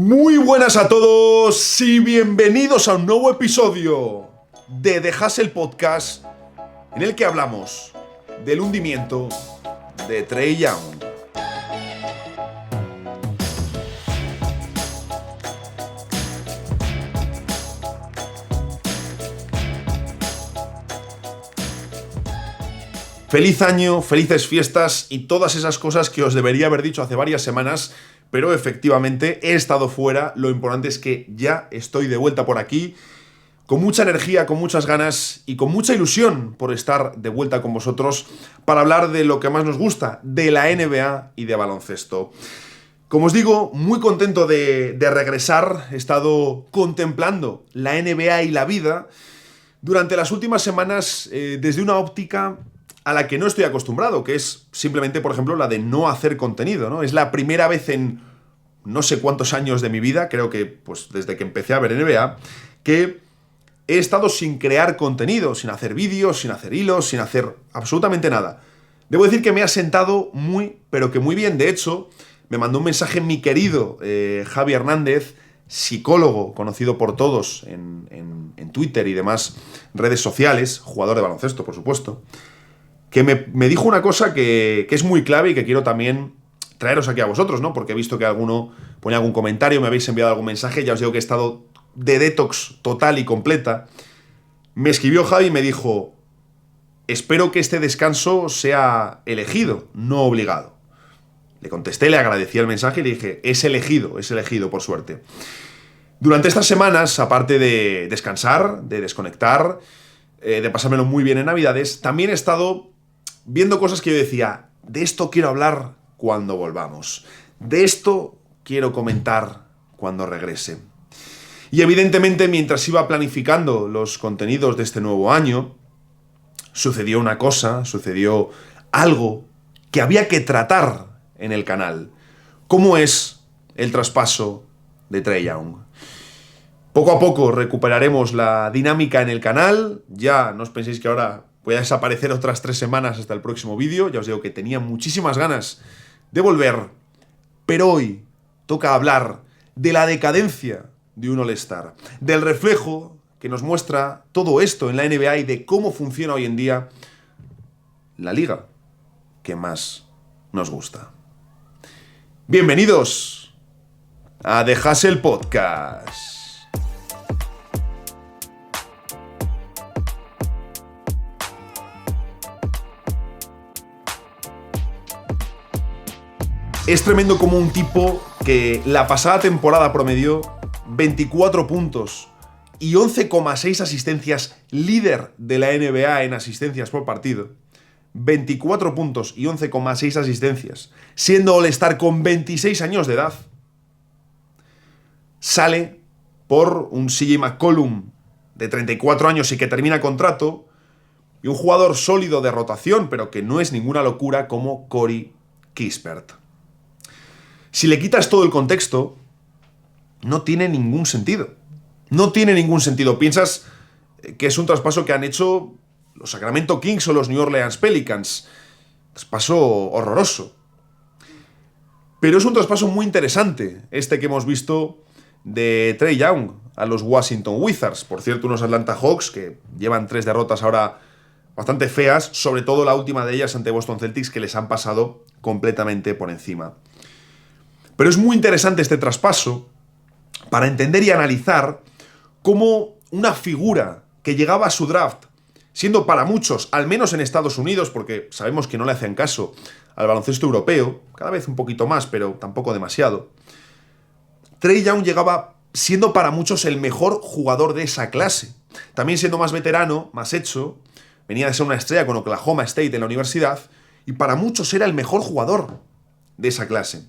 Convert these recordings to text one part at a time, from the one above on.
Muy buenas a todos y bienvenidos a un nuevo episodio de The Hustle Podcast, en el que hablamos del hundimiento de Trae Young. Feliz año, felices fiestas y todas esas cosas que os debería haber dicho hace varias semanas, pero efectivamente he estado fuera. Lo importante es que ya estoy de vuelta por aquí, con mucha energía, con muchas ganas y con mucha ilusión por estar de vuelta con vosotros para hablar de lo que más nos gusta, de la NBA y de baloncesto. Como os digo, muy contento de regresar. He estado contemplando la NBA y la vida durante las últimas semanas desde una óptica a la que no estoy acostumbrado, que es simplemente, por ejemplo, la de no hacer contenido, ¿no? Es la primera vez en no sé cuántos años de mi vida, creo que pues desde que empecé a ver NBA, que he estado sin crear contenido, sin hacer vídeos, sin hacer hilos, sin hacer absolutamente nada. Debo decir que me ha sentado muy, pero que muy bien. De hecho, me mandó un mensaje mi querido Javi Hernández, psicólogo conocido por todos en Twitter y demás redes sociales, jugador de baloncesto, por supuesto, que me dijo una cosa que es muy clave y que quiero también traeros aquí a vosotros, ¿no? Porque he visto que alguno ponía algún comentario, me habéis enviado algún mensaje, ya os digo que he estado de detox total y completa. Me escribió Javi y me dijo: espero que este descanso sea elegido, no obligado. Le contesté, le agradecí el mensaje y le dije: es elegido, por suerte. Durante estas semanas, aparte de descansar, de desconectar, de pasármelo muy bien en Navidades, también he estado viendo cosas que yo decía: de esto quiero hablar cuando volvamos, de esto quiero comentar cuando regrese. Y evidentemente, mientras iba planificando los contenidos de este nuevo año, sucedió una cosa, sucedió algo que había que tratar en el canal. ¿Cómo es el traspaso de Trae Young? Poco a poco recuperaremos la dinámica en el canal. Ya no os penséis que ahora voy a desaparecer otras 3 semanas hasta el próximo vídeo. Ya os digo que tenía muchísimas ganas de volver. Pero hoy toca hablar de la decadencia de un All-Star, del reflejo que nos muestra todo esto en la NBA y de cómo funciona hoy en día la liga que más nos gusta. Bienvenidos a The Hustle Podcast. Es tremendo como un tipo que la pasada temporada promedió 24 puntos y 11,6 asistencias, líder de la NBA en asistencias por partido. 24 puntos y 11,6 asistencias, siendo All-Star con 26 años de edad. Sale por un CJ McCollum de 34 años y que termina contrato, y un jugador sólido de rotación, pero que no es ninguna locura, como Corey Kispert. Si le quitas todo el contexto, no tiene ningún sentido. No tiene ningún sentido. Piensas que es un traspaso que han hecho los Sacramento Kings o los New Orleans Pelicans. Traspaso horroroso. Pero es un traspaso muy interesante, este que hemos visto de Trae Young a los Washington Wizards. Por cierto, unos Atlanta Hawks que llevan 3 derrotas ahora bastante feas, sobre todo la última de ellas ante Boston Celtics, que les han pasado completamente por encima. Pero es muy interesante este traspaso para entender y analizar cómo una figura que llegaba a su draft, siendo para muchos, al menos en Estados Unidos, porque sabemos que no le hacen caso al baloncesto europeo, cada vez un poquito más, pero tampoco demasiado, Trae Young llegaba siendo para muchos el mejor jugador de esa clase. También siendo más veterano, más hecho, venía de ser una estrella con Oklahoma State en la universidad, y para muchos era el mejor jugador de esa clase.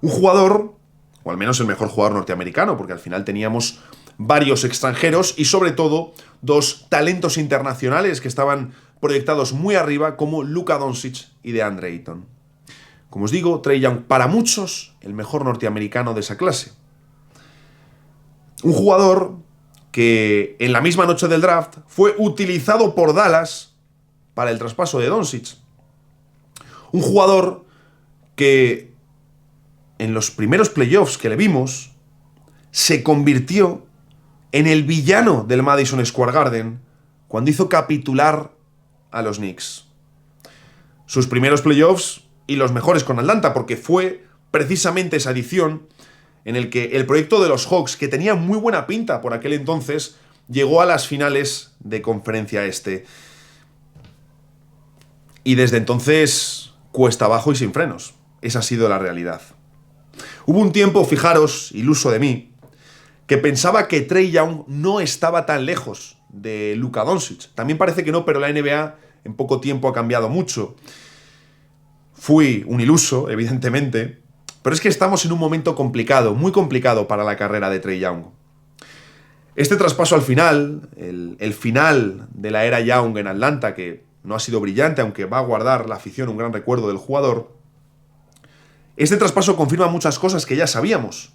Un jugador, o al menos el mejor jugador norteamericano, porque al final teníamos varios extranjeros y sobre todo 2 talentos internacionales que estaban proyectados muy arriba, como Luka Doncic y DeAndre Ayton. Como os digo, Trae Young, para muchos, el mejor norteamericano de esa clase. Un jugador que en la misma noche del draft fue utilizado por Dallas para el traspaso de Doncic. Un jugador que en los primeros playoffs que le vimos, se convirtió en el villano del Madison Square Garden cuando hizo capitular a los Knicks. Sus primeros playoffs y los mejores con Atlanta, porque fue precisamente esa edición en el que el proyecto de los Hawks, que tenía muy buena pinta por aquel entonces, llegó a las finales de Conferencia Este. Y desde entonces, cuesta abajo y sin frenos. Esa ha sido la realidad. Hubo un tiempo, fijaros, iluso de mí, que pensaba que Trae Young no estaba tan lejos de Luka Doncic. También parece que no, pero la NBA en poco tiempo ha cambiado mucho. Fui un iluso, evidentemente, pero es que estamos en un momento complicado, muy complicado para la carrera de Trae Young. Este traspaso al final, el final de la era Young en Atlanta, que no ha sido brillante, aunque va a guardar la afición un gran recuerdo del jugador, este traspaso confirma muchas cosas que ya sabíamos,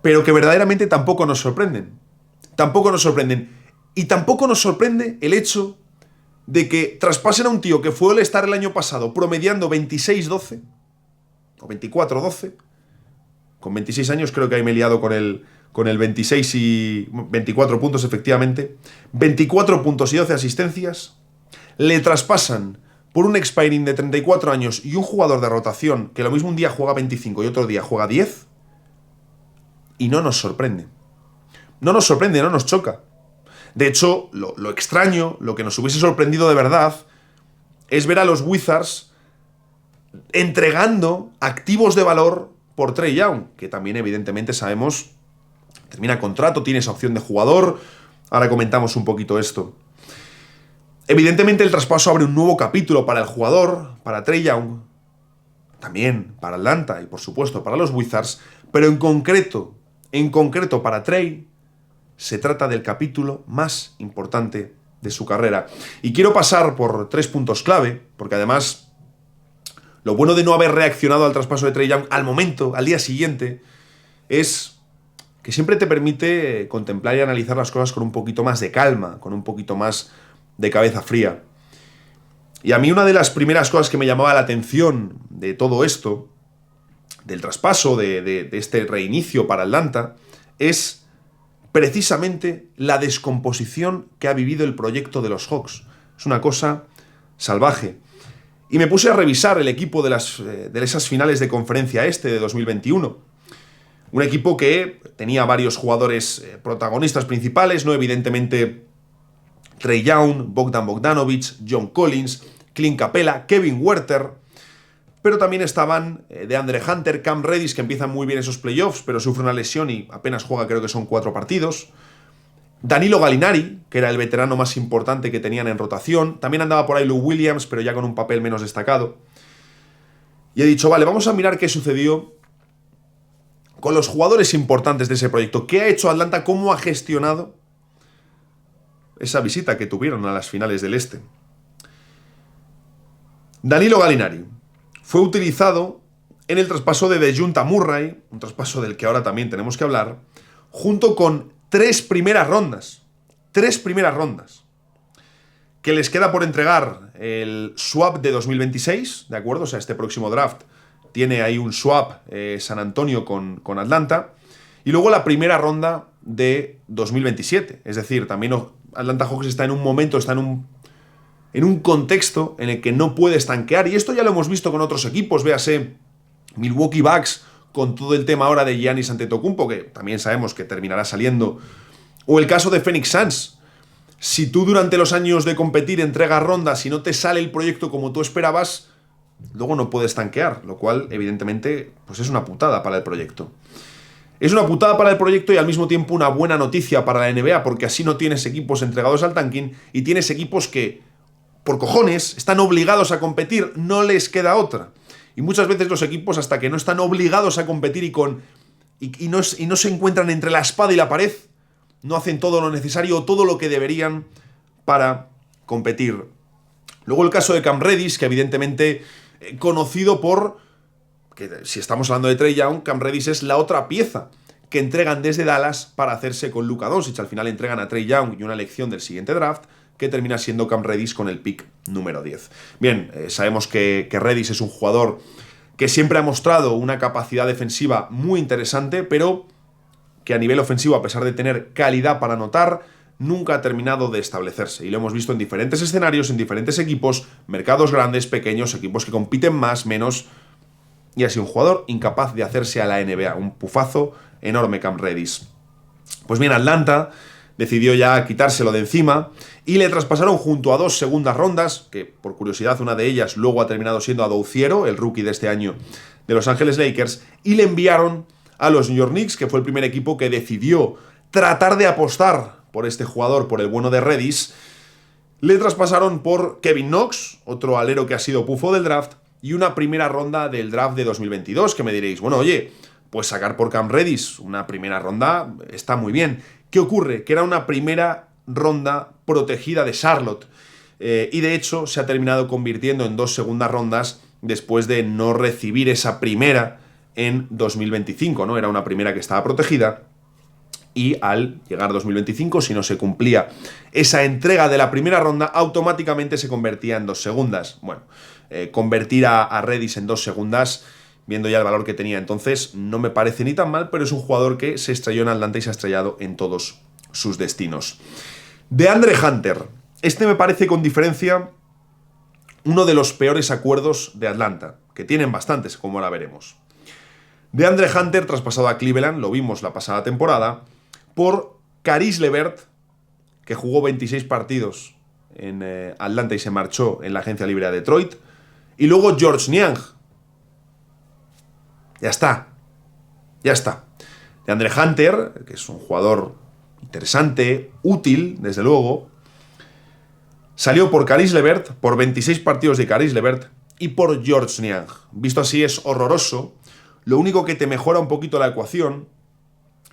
pero que verdaderamente tampoco nos sorprenden. Tampoco nos sorprenden. Y tampoco nos sorprende el hecho de que traspasen a un tío que fue All-Star el año pasado promediando 26-12 o 24-12. Con 26 años creo que ahí me he liado con el 26 y 24 puntos efectivamente. 24 puntos y 12 asistencias. Le traspasan por un expiring de 34 años y un jugador de rotación que lo mismo un día juega 25 y otro día juega 10. Y no nos sorprende. No nos sorprende, no nos choca. De hecho, lo extraño, lo que nos hubiese sorprendido de verdad, es ver a los Wizards entregando activos de valor por Trae Young, que también evidentemente sabemos, termina contrato, tiene esa opción de jugador. Ahora comentamos un poquito esto. Evidentemente el traspaso abre un nuevo capítulo para el jugador, para Trae Young, también para Atlanta y por supuesto para los Wizards, pero en concreto para Trae, se trata del capítulo más importante de su carrera. Y quiero pasar por 3 puntos clave, porque además lo bueno de no haber reaccionado al traspaso de Trae Young al momento, al día siguiente, es que siempre te permite contemplar y analizar las cosas con un poquito más de calma, con un poquito más de cabeza fría. Y a mí una de las primeras cosas que me llamaba la atención de todo esto, del traspaso, de este reinicio para Atlanta, es precisamente la descomposición que ha vivido el proyecto de los Hawks. Es una cosa salvaje. Y me puse a revisar el equipo de esas finales de Conferencia Este de 2021. Un equipo que tenía varios jugadores protagonistas principales, ¿no? Evidentemente Trae Young, Bogdan Bogdanovic, John Collins, Clint Capela, Kevin Huerter, pero también estaban DeAndre Hunter, Cam Reddish, que empiezan muy bien esos playoffs, pero sufre una lesión y apenas juega, creo que son 4 partidos. Danilo Gallinari, que era el veterano más importante que tenían en rotación. También andaba por ahí Lou Williams, pero ya con un papel menos destacado. Y he dicho, vale, vamos a mirar qué sucedió con los jugadores importantes de ese proyecto. ¿Qué ha hecho Atlanta? ¿Cómo ha gestionado esa visita que tuvieron a las finales del Este? Danilo Gallinari fue utilizado en el traspaso de DeJounte Murray, un traspaso del que ahora también tenemos que hablar, junto con 3 primeras rondas. 3 primeras rondas. Que les queda por entregar el swap de 2026, ¿de acuerdo? O sea, este próximo draft tiene ahí un swap San Antonio con Atlanta. Y luego la primera ronda de 2027. Es decir, también Atlanta Hawks está en un momento, está en un contexto en el que no puede estanquear. Y esto ya lo hemos visto con otros equipos. Véase Milwaukee Bucks con todo el tema ahora de Giannis Antetokounmpo, que también sabemos que terminará saliendo. O el caso de Phoenix Suns. Si tú durante los años de competir entregas rondas y no te sale el proyecto como tú esperabas, luego no puedes tanquear, lo cual evidentemente pues es una putada para el proyecto. Es una putada para el proyecto y al mismo tiempo una buena noticia para la NBA, porque así no tienes equipos entregados al tanking y tienes equipos que, por cojones, están obligados a competir, no les queda otra. Y muchas veces los equipos, hasta que no están obligados a competir y no se encuentran entre la espada y la pared, no hacen todo lo necesario o todo lo que deberían para competir. Luego el caso de Cam Reddish, que evidentemente conocido por, que si estamos hablando de Trae Young, Cam Reddish es la otra pieza que entregan desde Dallas para hacerse con Luka Doncic. Al final entregan a Trae Young y una elección del siguiente draft, que termina siendo Cam Reddish con el pick número 10. Bien, sabemos que Reddish es un jugador que siempre ha mostrado una capacidad defensiva muy interesante, pero que a nivel ofensivo, a pesar de tener calidad para anotar, nunca ha terminado de establecerse. Y lo hemos visto en diferentes escenarios, en diferentes equipos, mercados grandes, pequeños, equipos que compiten más, menos. Y ha sido un jugador incapaz de hacerse a la NBA. Un pufazo enorme Cam Reddish. Pues bien, Atlanta decidió ya quitárselo de encima y le traspasaron junto a 2 segundas rondas, que por curiosidad una de ellas luego ha terminado siendo a Douciero, el rookie de este año de Los Ángeles Lakers, y le enviaron a los New York Knicks, que fue el primer equipo que decidió tratar de apostar por este jugador, por el bueno de Reddish. Le traspasaron por Kevin Knox, otro alero que ha sido pufo del draft, y una primera ronda del draft de 2022, que me diréis, bueno, oye, pues sacar por Cam Reddish una primera ronda está muy bien. ¿Qué ocurre? Que era una primera ronda protegida de Charlotte, y de hecho se ha terminado convirtiendo en 2 segundas rondas después de no recibir esa primera en 2025, ¿no? Era una primera que estaba protegida, y al llegar 2025, si no se cumplía esa entrega de la primera ronda, automáticamente se convertía en 2 segundas. Bueno, convertir a Reddish en 2 segundas, viendo ya el valor que tenía entonces, no me parece ni tan mal, pero es un jugador que se estrelló en Atlanta y se ha estrellado en todos sus destinos. DeAndre Hunter. Este me parece con diferencia uno de los peores acuerdos de Atlanta, que tienen bastantes, como ahora veremos. DeAndre Hunter, traspasado a Cleveland, lo vimos la pasada temporada, por Caris LeVert, que jugó 26 partidos en Atlanta y se marchó en la agencia libre a Detroit, y luego Georges Niang. Ya está. DeAndre Hunter, que es un jugador interesante, útil, desde luego, salió por Caris LeVert, por 26 partidos de Caris LeVert y por Georges Niang. Visto así es horroroso. Lo único que te mejora un poquito la ecuación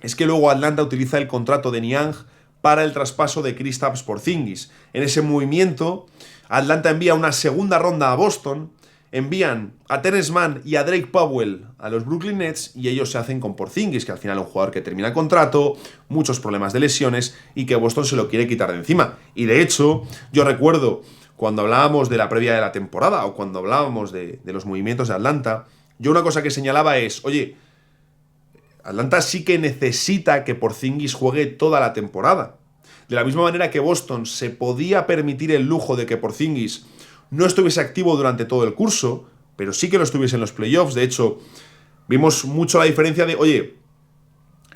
es que luego Atlanta utiliza el contrato de Niang para el traspaso de Kristaps Porzingis. En ese movimiento, Atlanta envía una segunda ronda a Boston, envían a Terrence Mann y a Drake Powell a los Brooklyn Nets y ellos se hacen con Porzingis, que al final es un jugador que termina contrato, muchos problemas de lesiones y que Boston se lo quiere quitar de encima. Y de hecho, yo recuerdo cuando hablábamos de la previa de la temporada o cuando hablábamos de los movimientos de Atlanta, yo una cosa que señalaba es, oye, Atlanta sí que necesita que Porzingis juegue toda la temporada. De la misma manera que Boston se podía permitir el lujo de que Porzingis no estuviese activo durante todo el curso, pero sí que lo estuviese en los playoffs. De hecho, vimos mucho la diferencia de, oye,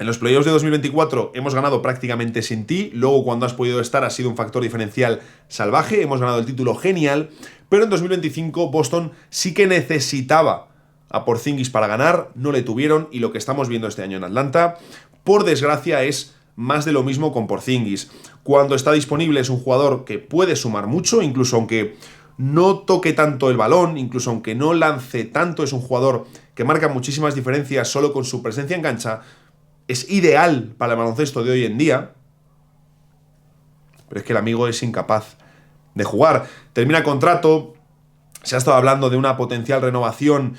en los playoffs de 2024 hemos ganado prácticamente sin ti, luego cuando has podido estar ha sido un factor diferencial salvaje, hemos ganado el título genial, pero en 2025 Boston sí que necesitaba a Porzingis para ganar, no le tuvieron, y lo que estamos viendo este año en Atlanta, por desgracia, es más de lo mismo con Porzingis. Cuando está disponible es un jugador que puede sumar mucho, incluso aunque no toque tanto el balón, incluso aunque no lance tanto, es un jugador que marca muchísimas diferencias solo con su presencia en cancha. Es ideal para el baloncesto de hoy en día, pero es que el amigo es incapaz de jugar. Termina contrato. Se ha estado hablando de una potencial renovación,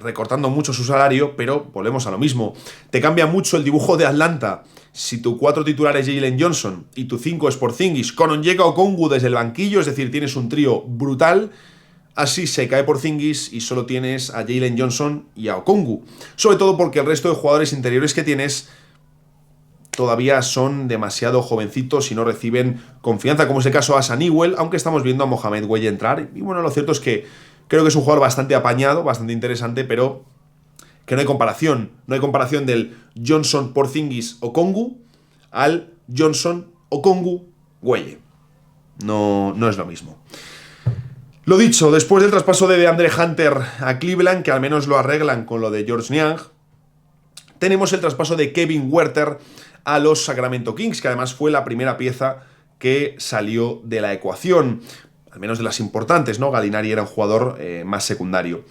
recortando mucho su salario, pero volvemos a lo mismo. Te cambia mucho el dibujo de Atlanta si tu 4 titular es Jalen Johnson y tu 5 es Porzingis, con Onyeka Okongwu desde el banquillo, es decir, tienes un trío brutal. Así se cae Porzingis y solo tienes a Jalen Johnson y a Okongwu. Sobre todo porque el resto de jugadores interiores que tienes todavía son demasiado jovencitos y no reciben confianza, como es el caso a Newell, aunque estamos viendo a Mohamed Gueye entrar. Y bueno, lo cierto es que creo que es un jugador bastante apañado, bastante interesante, pero que no hay comparación. No hay comparación del Johnson, Porzingis, Okongwu al Johnson, Okongwu, Gueye. No es lo mismo. Lo dicho, después del traspaso de DeAndre Hunter a Cleveland, que al menos lo arreglan con lo de Georges Niang, tenemos el traspaso de Kevin Huerter a los Sacramento Kings, que además fue la primera pieza que salió de la ecuación, al menos de las importantes, ¿no? Gallinari era un jugador más secundario.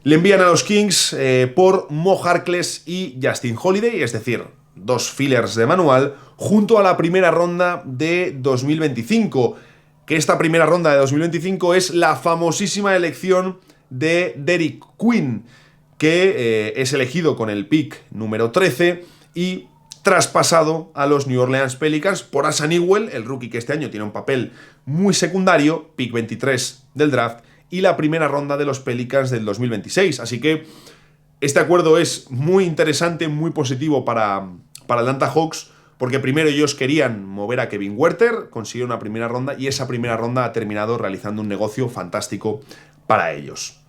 Le envían a los Kings por Mo Harkless y Justin Holiday, es decir, 2 fillers de manual, junto a la primera ronda de 2025, que esta primera ronda de 2025 es la famosísima elección de Derek Quinn, que es elegido con el pick número 13 y traspasado a los New Orleans Pelicans por Asa Newell, el rookie que este año tiene un papel muy secundario, pick 23 del draft, y la primera ronda de los Pelicans del 2026. Así que este acuerdo es muy interesante, muy positivo para Atlanta Hawks, porque primero ellos querían mover a Kevin Huerter, consiguieron una primera ronda y esa primera ronda ha terminado realizando un negocio fantástico para ellos.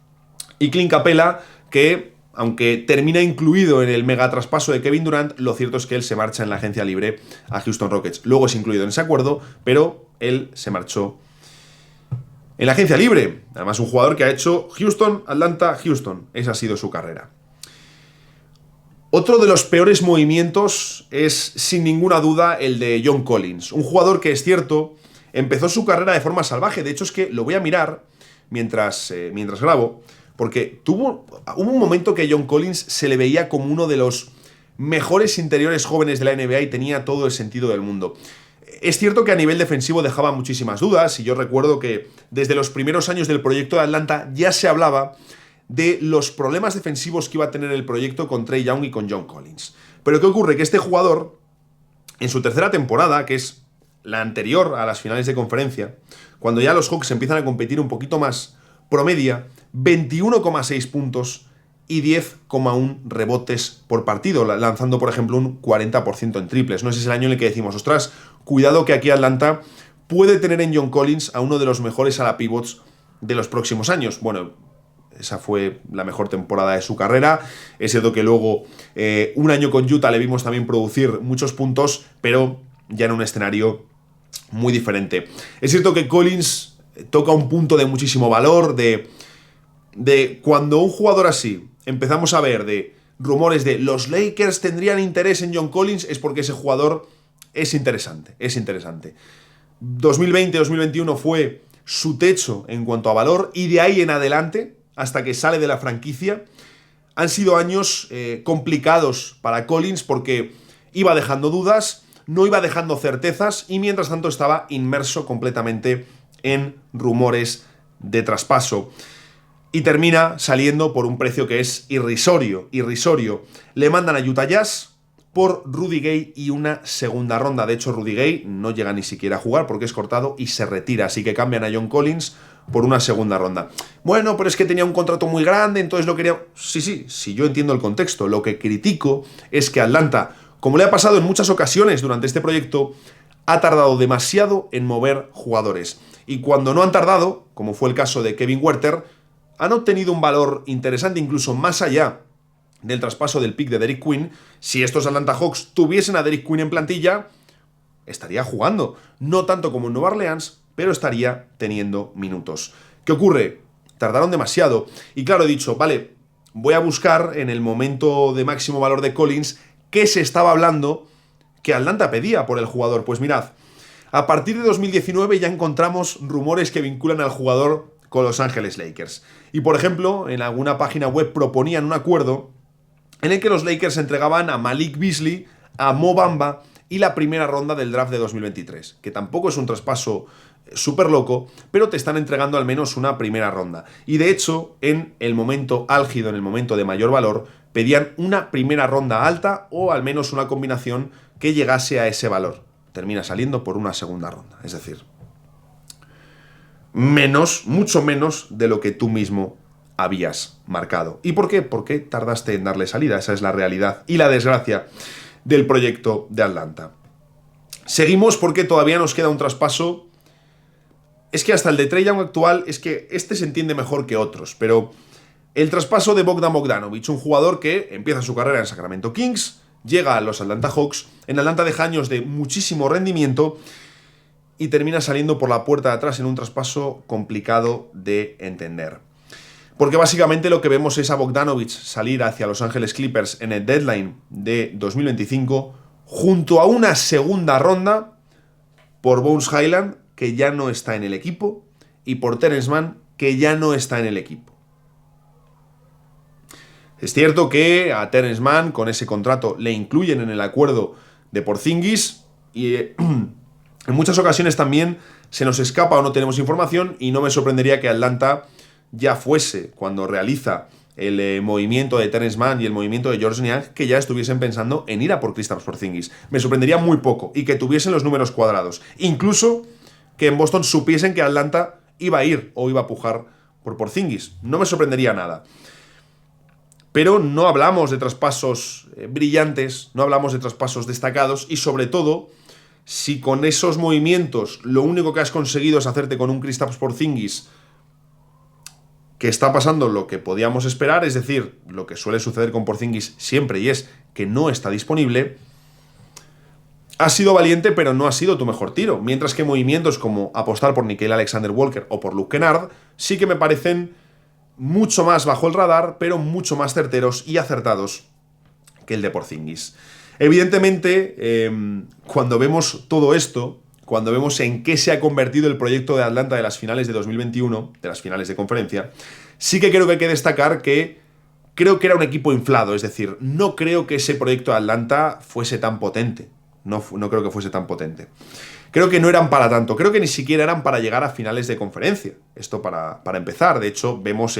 Y Clint Capela, que aunque termina incluido en el mega traspaso de Kevin Durant, lo cierto es que él se marcha en la agencia libre a Houston Rockets. Luego es incluido en ese acuerdo, pero él se marchó en la agencia libre. Además, un jugador que ha hecho Houston, Atlanta, Houston. Esa ha sido su carrera. Otro de los peores movimientos es, sin ninguna duda, el de John Collins. Un jugador que, es cierto, empezó su carrera de forma salvaje. De hecho, es que lo voy a mirar mientras grabo, porque hubo un momento que John Collins se le veía como uno de los mejores interiores jóvenes de la NBA y tenía todo el sentido del mundo. Es cierto que a nivel defensivo dejaba muchísimas dudas, y yo recuerdo que desde los primeros años del proyecto de Atlanta ya se hablaba de los problemas defensivos que iba a tener el proyecto con Trae Young y con John Collins. Pero ¿qué ocurre? Que este jugador, en su tercera temporada, que es la anterior a las finales de conferencia, cuando ya los Hawks empiezan a competir un poquito más, promedia 21,6 puntos y 10,1 rebotes por partido, lanzando, por ejemplo, un 40% en triples. No ese es el año en el que decimos, ostras, cuidado que aquí Atlanta puede tener en John Collins a uno de los mejores ala pivots de los próximos años. Bueno, esa fue la mejor temporada de su carrera. Es cierto que luego un año con Utah le vimos también producir muchos puntos, pero ya en un escenario muy diferente. Es cierto que Collins toca un punto de muchísimo valor, de cuando un jugador así empezamos a ver de rumores de los Lakers tendrían interés en John Collins, es porque ese jugador es interesante, es interesante. 2020-2021 fue su techo en cuanto a valor, y de ahí en adelante, hasta que sale de la franquicia, han sido años complicados para Collins, porque iba dejando dudas, no iba dejando certezas, y mientras tanto estaba inmerso completamente en rumores de traspaso. Y termina saliendo por un precio que es irrisorio, irrisorio. Le mandan a Utah Jazz por Rudy Gay y una segunda ronda. De hecho, Rudy Gay no llega ni siquiera a jugar porque es cortado y se retira. Así que cambian a John Collins por una segunda ronda. Bueno, pero es que tenía un contrato muy grande, entonces lo quería... Sí, yo entiendo el contexto. Lo que critico es que Atlanta, como le ha pasado en muchas ocasiones durante este proyecto, ha tardado demasiado en mover jugadores. Y cuando no han tardado, como fue el caso de Kevin Huerter, han obtenido un valor interesante incluso más allá del traspaso del pick de Derrick Queen. Si estos Atlanta Hawks tuviesen a Derrick Queen en plantilla, estaría jugando. No tanto como en Nueva Orleans, pero estaría teniendo minutos. ¿Qué ocurre? Tardaron demasiado. Y claro, he dicho, vale, voy a buscar en el momento de máximo valor de Collins qué se estaba hablando que Atlanta pedía por el jugador. Pues mirad, a partir de 2019 ya encontramos rumores que vinculan al jugador con Los Ángeles Lakers. Y por ejemplo, en alguna página web proponían un acuerdo en el que los Lakers entregaban a Malik Beasley, a Mo Bamba y la primera ronda del draft de 2023, que tampoco es un traspaso súper loco, pero te están entregando al menos una primera ronda. Y de hecho, en el momento álgido, en el momento de mayor valor, pedían una primera ronda alta o al menos una combinación que llegase a ese valor. Termina saliendo por una segunda ronda, es decir, mucho menos de lo que tú mismo habías marcado. ¿Y por qué? Porque tardaste en darle salida. Esa es la realidad y la desgracia del proyecto de Atlanta. Seguimos porque todavía nos queda un traspaso. Es que hasta el de Trae Young actual, es que este se entiende mejor que otros, pero el traspaso de Bogdan Bogdanovic, un jugador que empieza su carrera en Sacramento Kings, llega a los Atlanta Hawks, en Atlanta deja años de muchísimo rendimiento y termina saliendo por la puerta de atrás en un traspaso complicado de entender. Porque básicamente lo que vemos es a Bogdanovic salir hacia Los Ángeles Clippers en el deadline de 2025 junto a una segunda ronda por Bones Highland, que ya no está en el equipo, y por Terence Mann, que ya no está en el equipo. Es cierto que a Terence Mann con ese contrato le incluyen en el acuerdo de Porzingis y en muchas ocasiones también se nos escapa o no tenemos información, y no me sorprendería que Atlanta ya fuese, cuando realiza el movimiento de Terence Mann y el movimiento de Georges Niang, que ya estuviesen pensando en ir a por Kristaps Porzingis. Me sorprendería muy poco, y que tuviesen los números cuadrados. Incluso que en Boston supiesen que Atlanta iba a ir o iba a pujar por Porzingis. No me sorprendería nada. Pero no hablamos de traspasos brillantes, no hablamos de traspasos destacados y sobre todo, si con esos movimientos lo único que has conseguido es hacerte con un Kristaps Porzingis que está pasando lo que podíamos esperar, es decir, lo que suele suceder con Porzingis siempre y es que no está disponible, has sido valiente pero no ha sido tu mejor tiro, mientras que movimientos como apostar por Nickeil Alexander-Walker o por Luke Kennard sí que me parecen mucho más bajo el radar, pero mucho más certeros y acertados que el de Porzingis. Evidentemente, cuando vemos todo esto, cuando vemos en qué se ha convertido el proyecto de Atlanta de las finales de 2021, de las finales de conferencia, sí que creo que hay que destacar que creo que era un equipo inflado, es decir, no creo que ese proyecto de Atlanta fuese tan potente. No creo que fuese tan potente. Creo que no eran para tanto, creo que ni siquiera eran para llegar a finales de conferencia. Esto para empezar. De hecho, vemos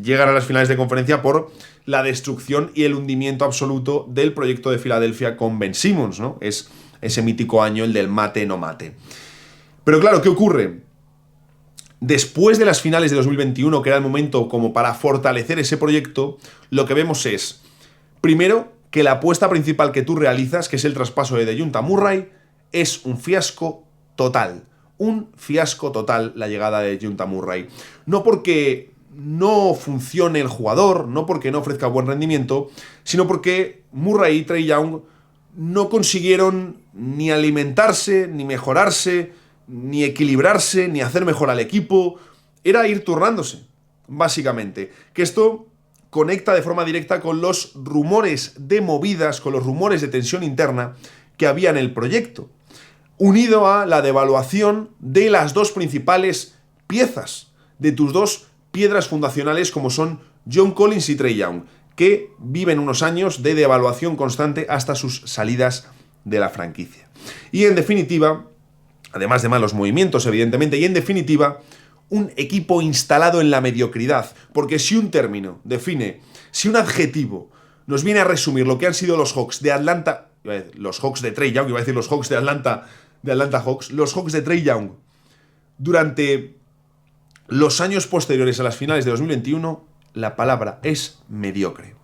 llegar a las finales de conferencia por la destrucción y el hundimiento absoluto del proyecto de Filadelfia con Ben Simmons, ¿no? Es ese mítico año, el del mate no mate. Pero claro, ¿qué ocurre? Después de las finales de 2021, que era el momento como para fortalecer ese proyecto, lo que vemos es, primero, que la apuesta principal que tú realizas, que es el traspaso de DeJounte Murray, es un fiasco total. Un fiasco total la llegada de DeJounte Murray. No porque no funcione el jugador, no porque no ofrezca buen rendimiento, sino porque Murray y Trae Young no consiguieron ni alimentarse, ni mejorarse, ni equilibrarse, ni hacer mejor al equipo. Era ir turnándose, básicamente. Que esto conecta de forma directa con los rumores de movidas, con los rumores de tensión interna que había en el proyecto, unido a la devaluación de las dos principales piezas, de tus dos piedras fundacionales como son John Collins y Trae Young, que viven unos años de devaluación constante hasta sus salidas de la franquicia. Y en definitiva, además de malos movimientos, evidentemente, y en definitiva, un equipo instalado en la mediocridad, porque si un término define, si un adjetivo nos viene a resumir lo que han sido los Hawks de Atlanta, los Hawks de Trae Young, iba a decir los Hawks de Atlanta Hawks, los Hawks de Trae Young, durante los años posteriores a las finales de 2021, la palabra es mediocre.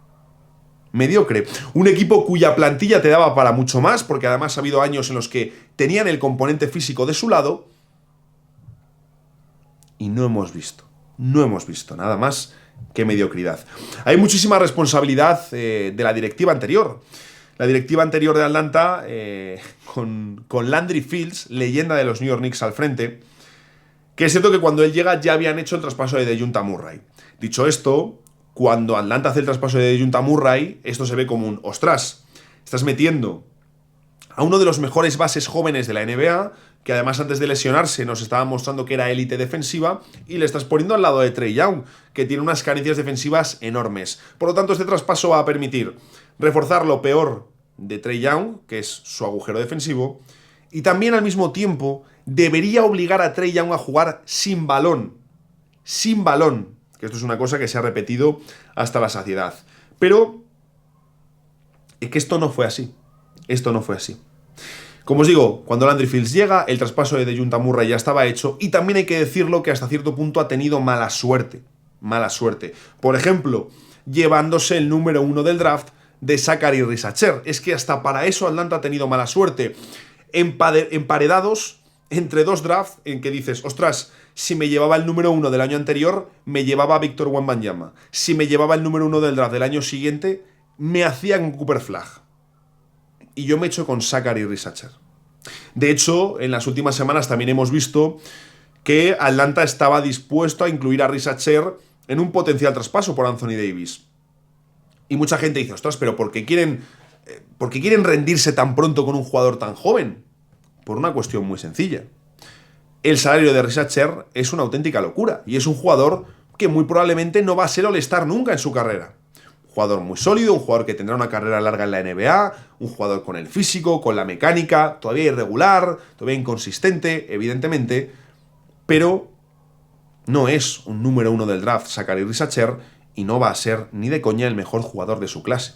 Mediocre. Un equipo cuya plantilla te daba para mucho más, porque además ha habido años en los que tenían el componente físico de su lado, y no hemos visto nada más que mediocridad. Hay muchísima responsabilidad de la directiva anterior. La directiva anterior de Atlanta, con Landry Fields, leyenda de los New York Knicks al frente, que es cierto que cuando él llega ya habían hecho el traspaso de DeJounte Murray. Dicho esto, cuando Atlanta hace el traspaso de DeJounte Murray, esto se ve como un ostras, estás metiendo a uno de los mejores bases jóvenes de la NBA, que además antes de lesionarse nos estaba mostrando que era élite defensiva, y le estás poniendo al lado de Trae Young, que tiene unas carencias defensivas enormes. Por lo tanto, este traspaso va a permitir reforzar lo peor de Trae Young, que es su agujero defensivo, y también al mismo tiempo debería obligar a Trae Young a jugar sin balón. Sin balón. Que esto es una cosa que se ha repetido hasta la saciedad. Pero es que esto no fue así. Esto no fue así. Como os digo, cuando Landry Fields llega, el traspaso de DeJounte Murray ya estaba hecho, y también hay que decirlo que hasta cierto punto ha tenido mala suerte. Mala suerte. Por ejemplo, llevándose el número 1 del draft de Zaccharie Risacher. Es que hasta para eso Atlanta ha tenido mala suerte. Emparedados entre dos drafts en que dices, ostras, si me llevaba el número 1 del año anterior, me llevaba a Victor Wembanyama. Si me llevaba el número 1 del draft del año siguiente, me hacían Cooper Flagg. Y yo me echo con Zaccharie Risacher. De hecho, en las últimas semanas también hemos visto que Atlanta estaba dispuesto a incluir a Risacher en un potencial traspaso por Anthony Davis. Y mucha gente dice, ostras, pero ¿por qué quieren rendirse tan pronto con un jugador tan joven? Por una cuestión muy sencilla. El salario de Risacher es una auténtica locura, y es un jugador que muy probablemente no va a ser All-Star nunca en su carrera. Un jugador muy sólido, un jugador que tendrá una carrera larga en la NBA, un jugador con el físico, con la mecánica, todavía irregular, todavía inconsistente, evidentemente, pero no es un número 1 del draft Zaccharie Risacher, y no va a ser ni de coña el mejor jugador de su clase.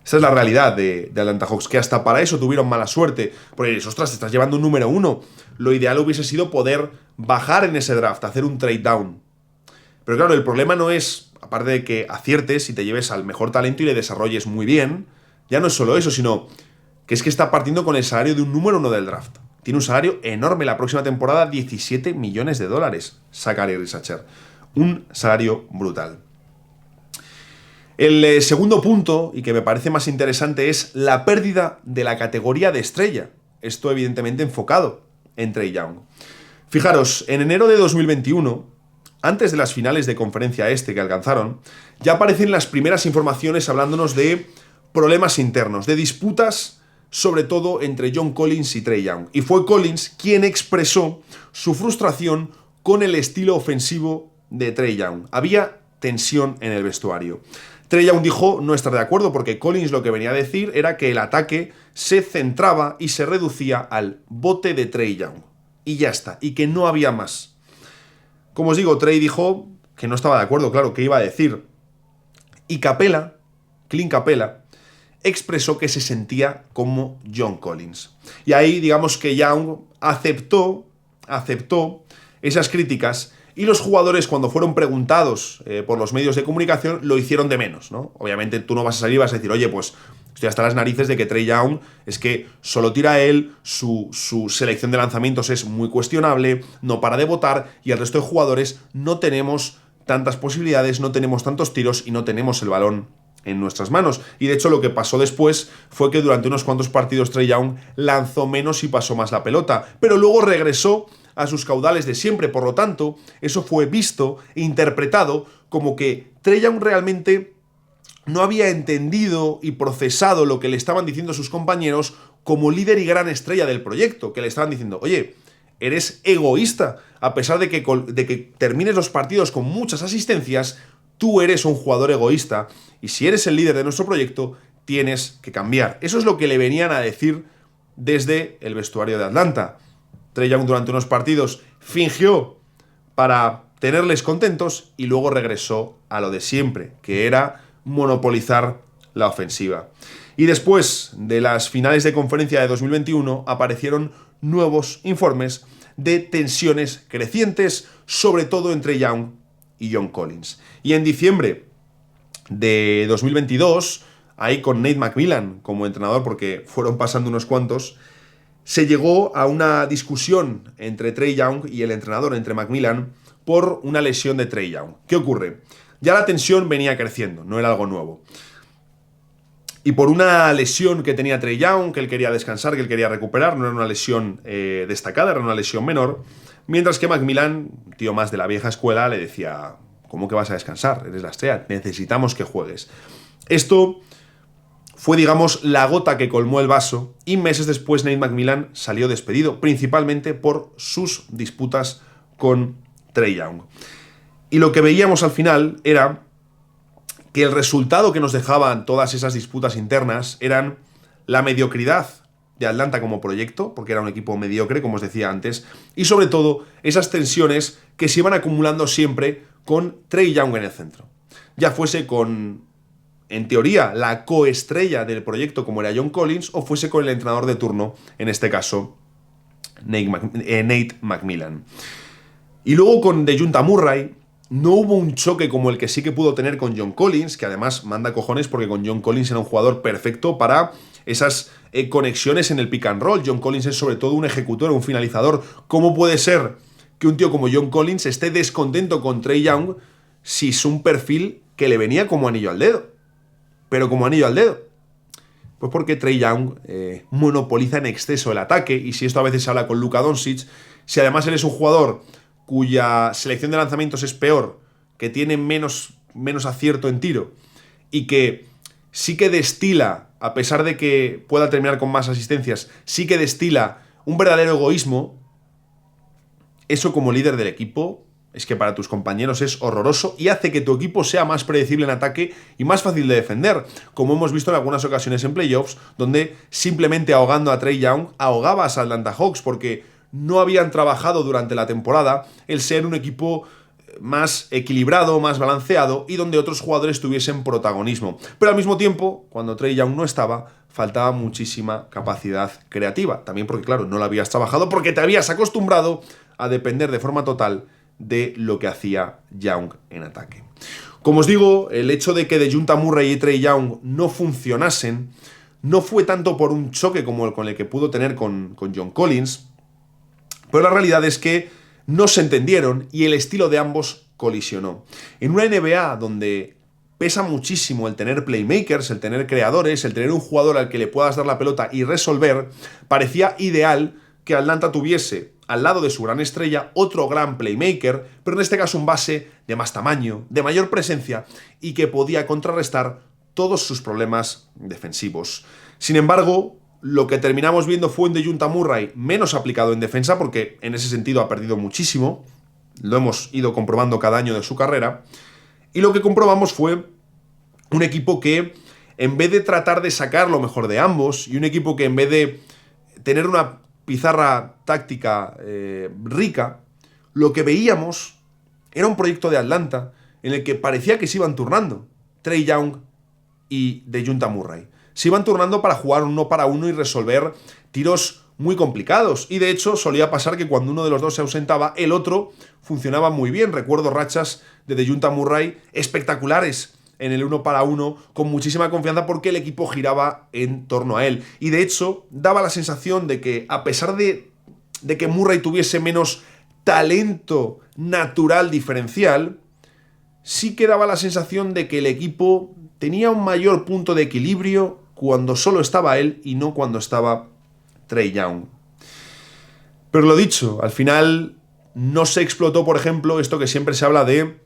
Esa es la realidad de Atlanta Hawks, que hasta para eso tuvieron mala suerte. Porque dices, ostras, te estás llevando un número 1. Lo ideal hubiese sido poder bajar en ese draft, hacer un trade down. Pero claro, el problema no es, aparte de que aciertes y te lleves al mejor talento y le desarrolles muy bien, ya no es solo eso, sino que es que está partiendo con el salario de un número uno del draft. Tiene un salario enorme la próxima temporada, 17 millones de dólares, Zachary Risacher. Un salario brutal. El segundo punto, y que me parece más interesante, es la pérdida de la categoría de estrella. Esto evidentemente enfocado en Trae Young. Fijaros, en enero de 2021, antes de las finales de conferencia que alcanzaron, ya aparecen las primeras informaciones hablándonos de problemas internos, de disputas, sobre todo entre John Collins y Trae Young. Y fue Collins quien expresó su frustración con el estilo ofensivo de Trae Young. Había tensión en el vestuario. Trae Young dijo no estar de acuerdo porque Collins lo que venía a decir era que el ataque se centraba y se reducía al bote de Trae Young. Y ya está, y que no había más. Como os digo, Trae dijo que no estaba de acuerdo, claro, que iba a decir. Y Capela, Clint Capela, expresó que se sentía como John Collins. Y ahí, digamos que Young aceptó esas críticas. Y los jugadores, cuando fueron preguntados por los medios de comunicación, lo hicieron de menos, ¿no? Obviamente tú no vas a salir y vas a decir, oye, pues estoy hasta las narices de que Trae Young es que solo tira él, su selección de lanzamientos es muy cuestionable, no para de botar, y el resto de jugadores no tenemos tantas posibilidades, no tenemos tantos tiros y no tenemos el balón en nuestras manos. Y de hecho lo que pasó después fue que durante unos cuantos partidos Trae Young lanzó menos y pasó más la pelota, pero luego regresó a sus caudales de siempre. Por lo tanto, eso fue visto e interpretado como que Trae Young realmente no había entendido y procesado lo que le estaban diciendo sus compañeros como líder y gran estrella del proyecto, que le estaban diciendo, oye, eres egoísta, a pesar de que termines los partidos con muchas asistencias, tú eres un jugador egoísta, y si eres el líder de nuestro proyecto, tienes que cambiar. Eso es lo que le venían a decir desde el vestuario de Atlanta. Trae Young durante unos partidos fingió para tenerles contentos y luego regresó a lo de siempre, que era monopolizar la ofensiva. Y después de las finales de conferencia de 2021 aparecieron nuevos informes de tensiones crecientes, sobre todo entre Young y John Collins. Y en diciembre de 2022, ahí con Nate McMillan como entrenador, porque fueron pasando unos cuantos, se llegó a una discusión entre Trae Young y el entrenador, entre McMillan, por una lesión de Trae Young. ¿Qué ocurre? Ya la tensión venía creciendo, no era algo nuevo. Y por una lesión que tenía Trae Young, que él quería descansar, que él quería recuperar, no era una lesión destacada, era una lesión menor, mientras que McMillan, tío más de la vieja escuela, le decía, ¿cómo que vas a descansar? Eres la estrella, necesitamos que juegues. Esto fue, digamos, la gota que colmó el vaso, y meses después Nate McMillan salió despedido, principalmente por sus disputas con Trae Young. Y lo que veíamos al final era que el resultado que nos dejaban todas esas disputas internas eran la mediocridad de Atlanta como proyecto, porque era un equipo mediocre, como os decía antes, y sobre todo esas tensiones que se iban acumulando siempre con Trae Young en el centro. Ya fuese con, en teoría, la coestrella del proyecto como era John Collins, o fuese con el entrenador de turno, en este caso Nate McMillan. Y luego con DeJounte Murray no hubo un choque como el que sí que pudo tener con John Collins, que además manda cojones porque con John Collins era un jugador perfecto para esas conexiones en el pick and roll. John Collins es sobre todo un ejecutor, un finalizador. ¿Cómo puede ser que un tío como John Collins esté descontento con Trae Young si es un perfil que le venía como anillo al dedo? Pero como anillo al dedo. Pues porque Trae Young monopoliza en exceso el ataque, y si esto a veces se habla con Luka Doncic, si además él es un jugador cuya selección de lanzamientos es peor, que tiene menos acierto en tiro, y que sí que destila, a pesar de que pueda terminar con más asistencias, sí que destila un verdadero egoísmo, eso como líder del equipo es que para tus compañeros es horroroso y hace que tu equipo sea más predecible en ataque y más fácil de defender, como hemos visto en algunas ocasiones en playoffs, donde simplemente ahogando a Trae Young ahogabas a Atlanta Hawks, porque no habían trabajado durante la temporada el ser un equipo más equilibrado, más balanceado, y donde otros jugadores tuviesen protagonismo. Pero al mismo tiempo, cuando Trae Young no estaba, faltaba muchísima capacidad creativa. También porque, claro, no la habías trabajado, porque te habías acostumbrado a depender de forma total de lo que hacía Young en ataque. Como os digo, el hecho de que Dejunta Murray y Trae Young no funcionasen no fue tanto por un choque como el con el que pudo tener con John Collins, pero la realidad es que no se entendieron y el estilo de ambos colisionó. En una NBA donde pesa muchísimo el tener playmakers, el tener creadores, el tener un jugador al que le puedas dar la pelota y resolver, parecía ideal que Atlanta tuviese al lado de su gran estrella otro gran playmaker, pero en este caso un base de más tamaño, de mayor presencia y que podía contrarrestar todos sus problemas defensivos. Sin embargo, lo que terminamos viendo fue un Dejunta Murray menos aplicado en defensa, porque en ese sentido ha perdido muchísimo, lo hemos ido comprobando cada año de su carrera, y lo que comprobamos fue un equipo que, en vez de tratar de sacar lo mejor de ambos, y un equipo que en vez de tener una pizarra táctica rica, lo que veíamos era un proyecto de Atlanta en el que parecía que se iban turnando Trae Young y Dejunta Murray. Se iban turnando para jugar uno para uno y resolver tiros muy complicados. Y de hecho solía pasar que cuando uno de los dos se ausentaba, el otro funcionaba muy bien. Recuerdo rachas de Dejunta Murray espectaculares en el uno para uno, con muchísima confianza porque el equipo giraba en torno a él. Y de hecho daba la sensación de que, a pesar de que Murray tuviese menos talento natural diferencial, sí que daba la sensación de que el equipo tenía un mayor punto de equilibrio cuando solo estaba él y no cuando estaba Trae Young. Pero lo dicho, al final no se explotó, por ejemplo, esto que siempre se habla de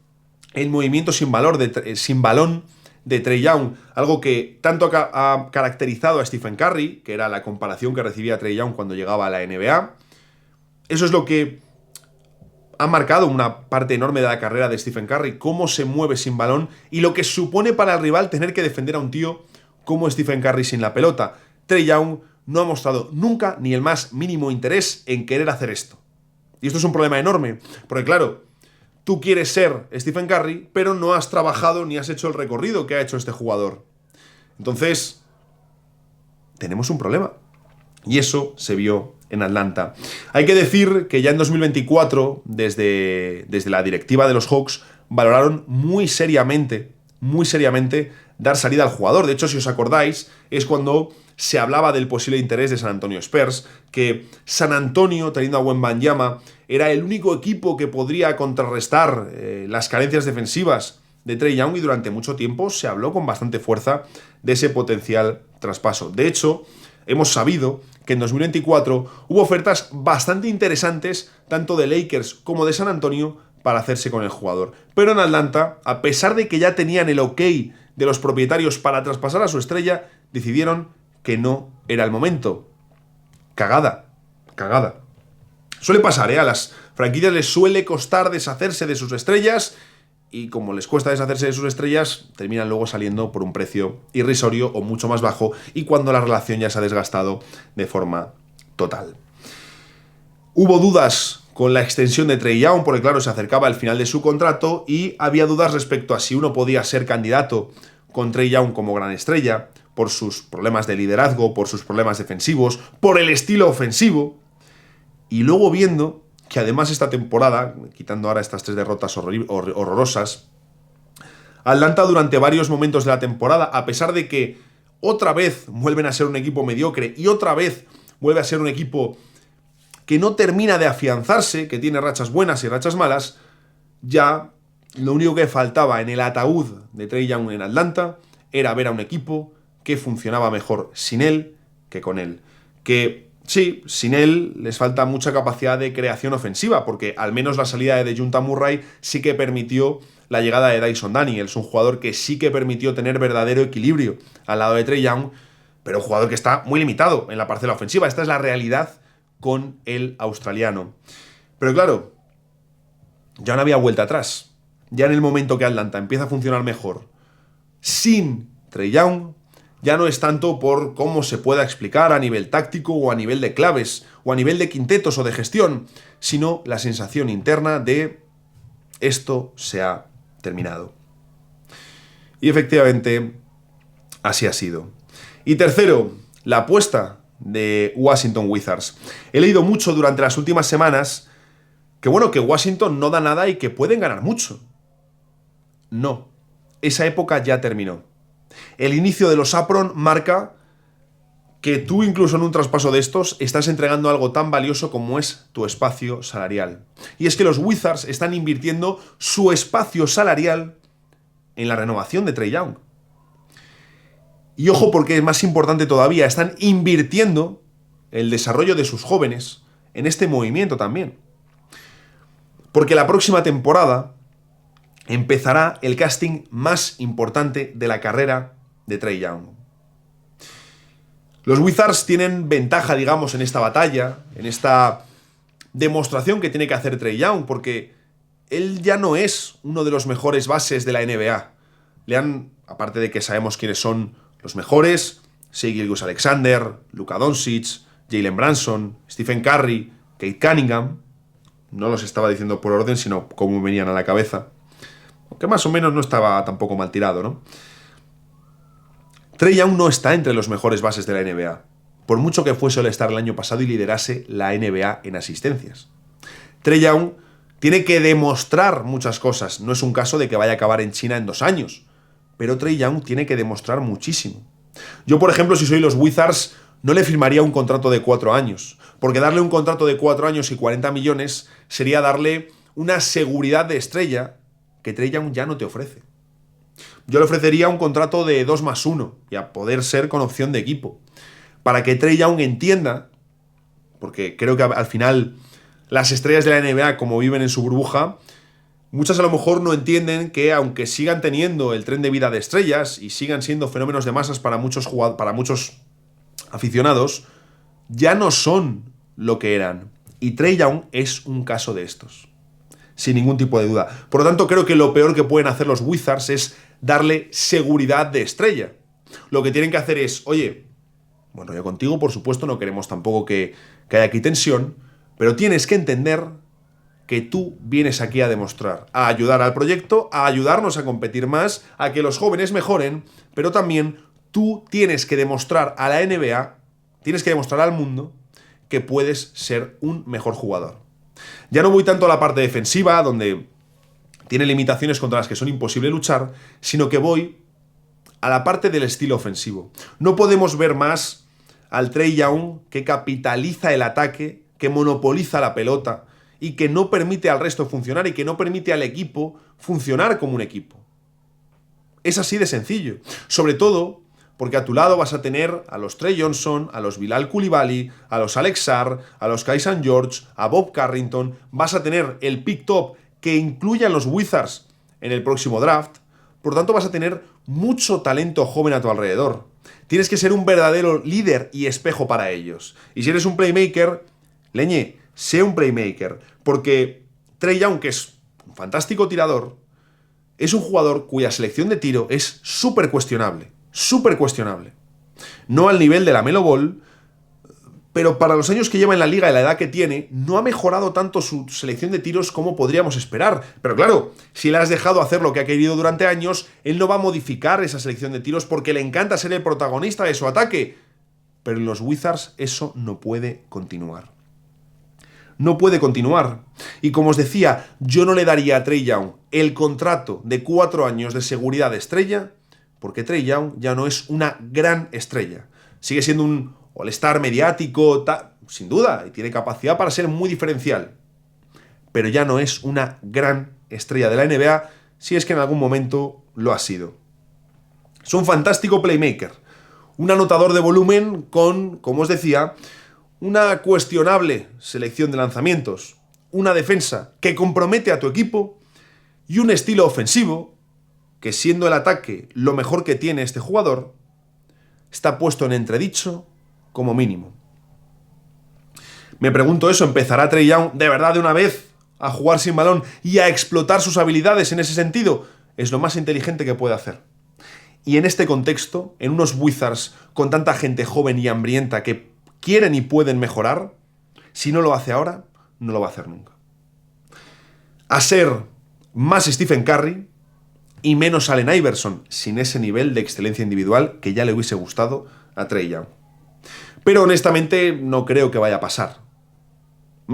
el movimiento sin balón de Trae Young, algo que tanto ha caracterizado a Stephen Curry, que era la comparación que recibía Trae Young cuando llegaba a la NBA. Eso es lo que ha marcado una parte enorme de la carrera de Stephen Curry, cómo se mueve sin balón y lo que supone para el rival tener que defender a un tío como Stephen Curry sin la pelota. Trae Young no ha mostrado nunca ni el más mínimo interés en querer hacer esto. Y esto es un problema enorme, porque claro, tú quieres ser Stephen Curry, pero no has trabajado ni has hecho el recorrido que ha hecho este jugador. Entonces, tenemos un problema. Y eso se vio en Atlanta. Hay que decir que ya en 2024, desde la directiva de los Hawks, valoraron muy seriamente dar salida al jugador. De hecho, si os acordáis, es cuando se hablaba del posible interés de San Antonio Spurs, que San Antonio, teniendo a Wembanyama, era el único equipo que podría contrarrestar las carencias defensivas de Trae Young, y durante mucho tiempo se habló con bastante fuerza de ese potencial traspaso. De hecho, hemos sabido que en 2024 hubo ofertas bastante interesantes, tanto de Lakers como de San Antonio, para hacerse con el jugador. Pero en Atlanta, a pesar de que ya tenían el ok de los propietarios para traspasar a su estrella, decidieron que no era el momento. Cagada. Suele pasar, a las franquicias les suele costar deshacerse de sus estrellas, y como les cuesta deshacerse de sus estrellas, terminan luego saliendo por un precio irrisorio o mucho más bajo, y cuando la relación ya se ha desgastado de forma total. Hubo dudas con la extensión de Trae Young, porque claro, se acercaba el final de su contrato, y había dudas respecto a si uno podía ser candidato con Trae Young como gran estrella, por sus problemas de liderazgo, por sus problemas defensivos, por el estilo ofensivo. Y luego viendo que además esta temporada, quitando ahora estas 3 derrotas horrorosas, Atlanta durante varios momentos de la temporada, a pesar de que otra vez vuelven a ser un equipo mediocre y otra vez vuelve a ser un equipo que no termina de afianzarse, que tiene rachas buenas y rachas malas, ya lo único que faltaba en el ataúd de Trae Young en Atlanta era ver a un equipo que funcionaba mejor sin él que con él. Que sí, sin él les falta mucha capacidad de creación ofensiva, porque al menos la salida de Dejunta Murray sí que permitió la llegada de Dyson Daniels, un jugador que sí que permitió tener verdadero equilibrio al lado de Trae Young, pero un jugador que está muy limitado en la parcela ofensiva. Esta es la realidad con el australiano. Pero claro, ya no había vuelta atrás. Ya en el momento que Atlanta empieza a funcionar mejor sin Trae Young, ya no es tanto por cómo se pueda explicar a nivel táctico o a nivel de claves o a nivel de quintetos o de gestión, sino la sensación interna de esto se ha terminado. Y efectivamente, así ha sido. Y tercero, la apuesta de Washington Wizards. He leído mucho durante las últimas semanas que bueno, que Washington no da nada y que pueden ganar mucho. No, esa época ya terminó. El inicio de los Apron marca que tú incluso en un traspaso de estos estás entregando algo tan valioso como es tu espacio salarial. Y es que los Wizards están invirtiendo su espacio salarial en la renovación de Trae Young. Y ojo, porque es más importante todavía, están invirtiendo el desarrollo de sus jóvenes en este movimiento también. Porque la próxima temporada empezará el casting más importante de la carrera de Trae Young. Los Wizards tienen ventaja, digamos, en esta batalla, en esta demostración que tiene que hacer Trae Young, porque él ya no es uno de los mejores bases de la NBA. Aparte de que sabemos quiénes son los mejores, Shai Gilgeous-Alexander, Luka Doncic, Jalen Brunson, Stephen Curry, Cade Cunningham. No los estaba diciendo por orden, sino como venían a la cabeza. Aunque más o menos no estaba tampoco mal tirado, ¿no? Trae Young no está entre los mejores bases de la NBA, por mucho que fuese All-Star el año pasado y liderase la NBA en asistencias. Trae Young tiene que demostrar muchas cosas, no es un caso de que vaya a acabar en China en 2 años, pero Trae Young tiene que demostrar muchísimo. Yo, por ejemplo, si soy los Wizards, no le firmaría un contrato de 4 años, porque darle un contrato de 4 años y 40 millones sería darle una seguridad de estrella que Trae Young ya no te ofrece. Yo le ofrecería un contrato de 2+1 y a poder ser con opción de equipo. Para que Trae Young entienda, porque creo que al final las estrellas de la NBA, como viven en su burbuja, muchas a lo mejor no entienden que aunque sigan teniendo el tren de vida de estrellas y sigan siendo fenómenos de masas para muchos aficionados, ya no son lo que eran. Y Trae Young es un caso de estos. Sin ningún tipo de duda. Por lo tanto, creo que lo peor que pueden hacer los Wizards es darle seguridad de estrella. Lo que tienen que hacer es, oye, bueno, yo contigo, por supuesto, no queremos tampoco que haya aquí tensión, pero tienes que entender que tú vienes aquí a demostrar, a ayudar al proyecto, a ayudarnos a competir más, a que los jóvenes mejoren, pero también tú tienes que demostrar a la NBA, tienes que demostrar al mundo que puedes ser un mejor jugador. Ya no voy tanto a la parte defensiva, donde tiene limitaciones contra las que son imposible luchar, sino que voy a la parte del estilo ofensivo. No podemos ver más al Trae Young que capitaliza el ataque, que monopoliza la pelota y que no permite al resto funcionar y que no permite al equipo funcionar como un equipo. Es así de sencillo. Sobre todo porque a tu lado vas a tener a los Trey Johnson, a los Bilal Coulibaly, a los Alex Sarr, a los Kai St. George, a Bob Carrington. Vas a tener el pick top que incluyan los Wizards en el próximo draft. Por lo tanto, vas a tener mucho talento joven a tu alrededor. Tienes que ser un verdadero líder y espejo para ellos. Y si eres un playmaker, leñe, sé un playmaker. Porque Trae Young, que es un fantástico tirador, es un jugador cuya selección de tiro es súper cuestionable. Súper cuestionable. No al nivel de la Melo Ball, pero para los años que lleva en la liga y la edad que tiene, no ha mejorado tanto su selección de tiros como podríamos esperar. Pero claro, si le has dejado hacer lo que ha querido durante años, él no va a modificar esa selección de tiros porque le encanta ser el protagonista de su ataque. Pero en los Wizards eso no puede continuar. No puede continuar. Y como os decía, yo no le daría a Trae Young el contrato de 4 años de seguridad de estrella, porque Trae Young ya no es una gran estrella. Sigue siendo un all-star mediático, sin duda, y tiene capacidad para ser muy diferencial. Pero ya no es una gran estrella de la NBA, si es que en algún momento lo ha sido. Es un fantástico playmaker, un anotador de volumen con, como os decía, una cuestionable selección de lanzamientos, una defensa que compromete a tu equipo y un estilo ofensivo que, siendo el ataque lo mejor que tiene este jugador, está puesto en entredicho como mínimo. Me pregunto eso, ¿empezará Trae Young de verdad de una vez a jugar sin balón y a explotar sus habilidades en ese sentido? Es lo más inteligente que puede hacer. Y en este contexto, en unos Wizards con tanta gente joven y hambrienta que quieren y pueden mejorar, si no lo hace ahora, no lo va a hacer nunca. A ser más Stephen Curry y menos Allen Iverson, sin ese nivel de excelencia individual que ya le hubiese gustado a Trae Young. Pero honestamente no creo que vaya a pasar.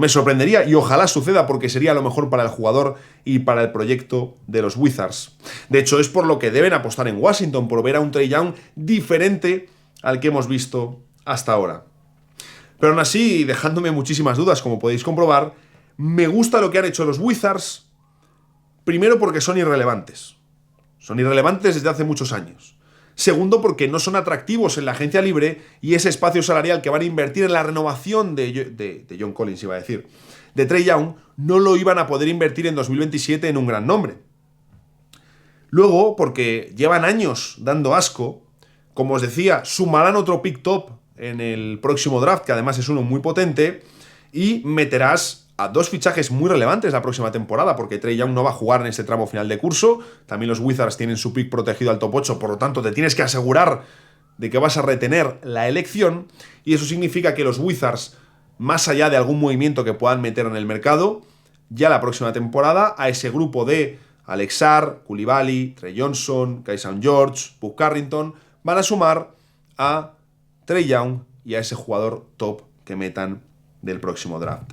Me sorprendería y ojalá suceda porque sería lo mejor para el jugador y para el proyecto de los Wizards. De hecho, es por lo que deben apostar en Washington, por ver a un Trae Young diferente al que hemos visto hasta ahora. Pero aún así, dejándome muchísimas dudas, como podéis comprobar, me gusta lo que han hecho los Wizards, primero porque son irrelevantes. Son irrelevantes desde hace muchos años. Segundo, porque no son atractivos en la agencia libre y ese espacio salarial que van a invertir en la renovación de John Collins, iba a decir, de Trae Young, no lo iban a poder invertir en 2027 en un gran nombre. Luego, porque llevan años dando asco, como os decía, sumarán otro pick top en el próximo draft, que además es uno muy potente, y meterás a dos fichajes muy relevantes la próxima temporada, porque Trae Young no va a jugar en este tramo final de curso. También los Wizards tienen su pick protegido al top 8, por lo tanto te tienes que asegurar de que vas a retener la elección, y eso significa que los Wizards, más allá de algún movimiento que puedan meter en el mercado, ya la próxima temporada, a ese grupo de Alex Sarr, Coulibaly, Trey Johnson, Kai St. George, Book Carrington, van a sumar a Trae Young y a ese jugador top que metan del próximo draft.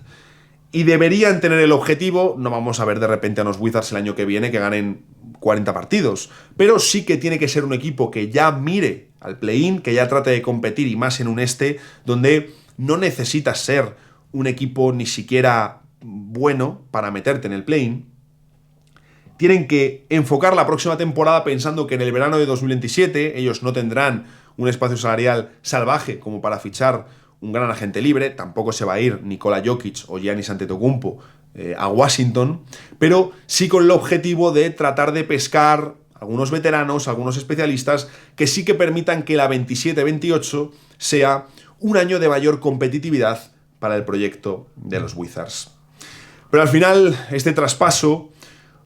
Y deberían tener el objetivo, no vamos a ver de repente a los Wizards el año que viene que ganen 40 partidos, pero sí que tiene que ser un equipo que ya mire al play-in, que ya trate de competir, y más en un donde no necesitas ser un equipo ni siquiera bueno para meterte en el play-in. Tienen que enfocar la próxima temporada pensando que en el verano de 2027 ellos no tendrán un espacio salarial salvaje como para fichar un gran agente libre. Tampoco se va a ir Nikola Jokic o Giannis Antetokounmpo a Washington, pero sí con el objetivo de tratar de pescar algunos veteranos, algunos especialistas que sí que permitan que la 27-28 sea un año de mayor competitividad para el proyecto de los Wizards. Pero al final, este traspaso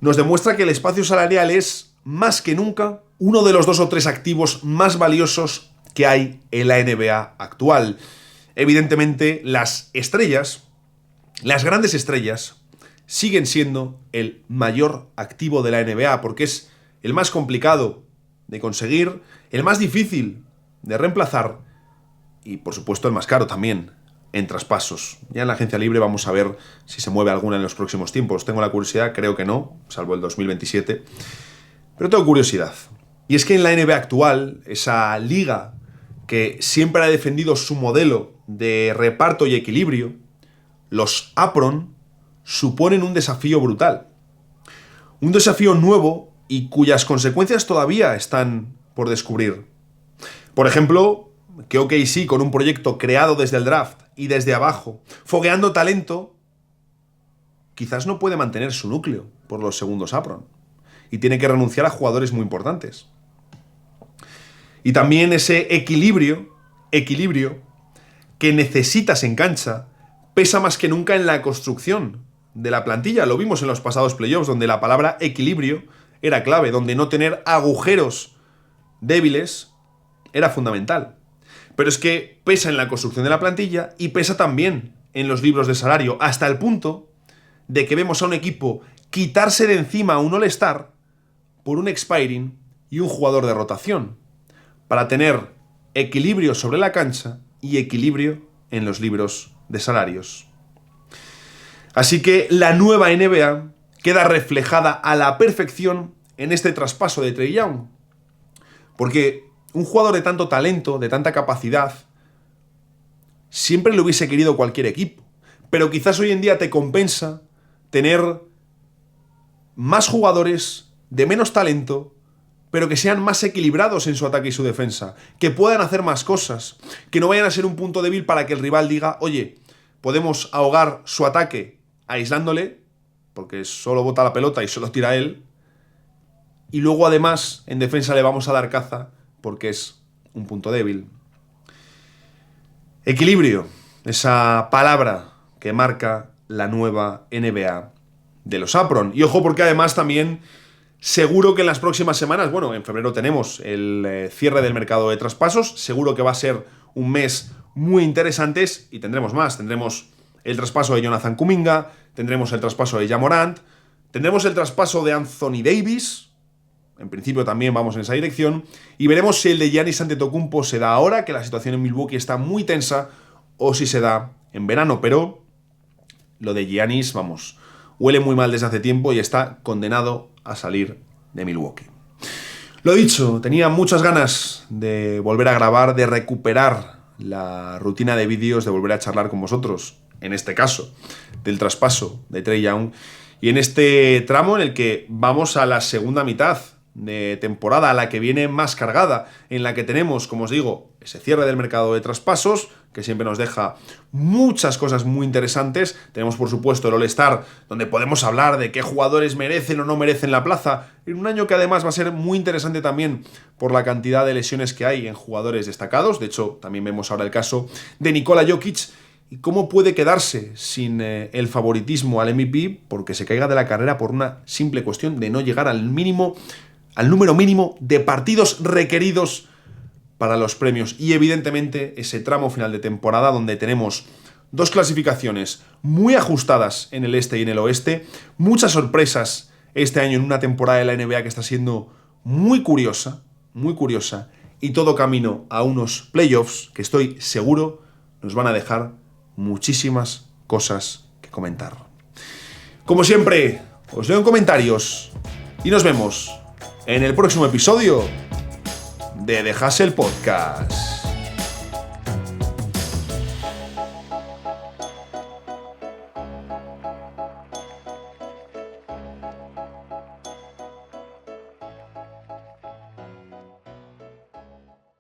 nos demuestra que el espacio salarial es, más que nunca, uno de los 2 o 3 activos más valiosos que hay en la NBA actual. Evidentemente, las estrellas, las grandes estrellas, siguen siendo el mayor activo de la NBA, porque es el más complicado de conseguir, el más difícil de reemplazar y, por supuesto, el más caro también en traspasos. Ya en la agencia libre vamos a ver si se mueve alguna en los próximos tiempos. Tengo la curiosidad, creo que no, salvo el 2027. Pero tengo curiosidad. Y es que en la NBA actual, esa liga que siempre ha defendido su modelo de reparto y equilibrio, los APRON suponen un desafío brutal. Un desafío nuevo y cuyas consecuencias todavía están por descubrir. Por ejemplo, que OKC, con un proyecto creado desde el draft y desde abajo, fogueando talento, quizás no puede mantener su núcleo por los segundos APRON y tiene que renunciar a jugadores muy importantes. Y también ese equilibrio que necesitas en cancha pesa más que nunca en la construcción de la plantilla. Lo vimos en los pasados playoffs, donde la palabra equilibrio era clave, donde no tener agujeros débiles era fundamental. Pero es que pesa en la construcción de la plantilla y pesa también en los libros de salario, hasta el punto de que vemos a un equipo quitarse de encima a un All-Star por un expiring y un jugador de rotación, para tener equilibrio sobre la cancha y equilibrio en los libros de salarios. Así que la nueva NBA queda reflejada a la perfección en este traspaso de Trae Young, porque un jugador de tanto talento, de tanta capacidad, siempre lo hubiese querido cualquier equipo, pero quizás hoy en día te compensa tener más jugadores de menos talento, pero que sean más equilibrados en su ataque y su defensa, que puedan hacer más cosas, que no vayan a ser un punto débil para que el rival diga, oye, podemos ahogar su ataque aislándole, porque solo bota la pelota y solo tira él, y luego además en defensa le vamos a dar caza porque es un punto débil. Equilibrio, esa palabra que marca la nueva NBA de los APRON. Y ojo, porque además también seguro que en las próximas semanas, bueno, en febrero tenemos el cierre del mercado de traspasos, seguro que va a ser un mes muy interesante y tendremos más. Tendremos el traspaso de Jonathan Kuminga, tendremos el traspaso de Ja Morant, tendremos el traspaso de Anthony Davis, en principio también vamos en esa dirección, y veremos si el de Giannis Antetokounmpo se da ahora, que la situación en Milwaukee está muy tensa, o si se da en verano. Pero lo de Giannis, vamos, huele muy mal desde hace tiempo y está condenado a salir de Milwaukee. Lo dicho, tenía muchas ganas de volver a grabar, de recuperar la rutina de vídeos, de volver a charlar con vosotros, en este caso, del traspaso de Trae Young, y en este tramo en el que vamos a la segunda mitad de temporada, a la que viene más cargada, en la que tenemos, como os digo, ese cierre del mercado de traspasos, que siempre nos deja muchas cosas muy interesantes. Tenemos, por supuesto, el All-Star, donde podemos hablar de qué jugadores merecen o no merecen la plaza, en un año que además va a ser muy interesante también por la cantidad de lesiones que hay en jugadores destacados. De hecho, también vemos ahora el caso de Nikola Jokic, y cómo puede quedarse sin el favoritismo al MVP porque se caiga de la carrera por una simple cuestión de no llegar al número mínimo de partidos requeridos para los premios. Y evidentemente ese tramo final de temporada donde tenemos dos clasificaciones muy ajustadas en el este y en el oeste, muchas sorpresas este año en una temporada de la NBA que está siendo muy curiosa, y todo camino a unos playoffs que estoy seguro nos van a dejar muchísimas cosas que comentar. Como siempre, os leo en comentarios y nos vemos en el próximo episodio de The Hustle Podcast.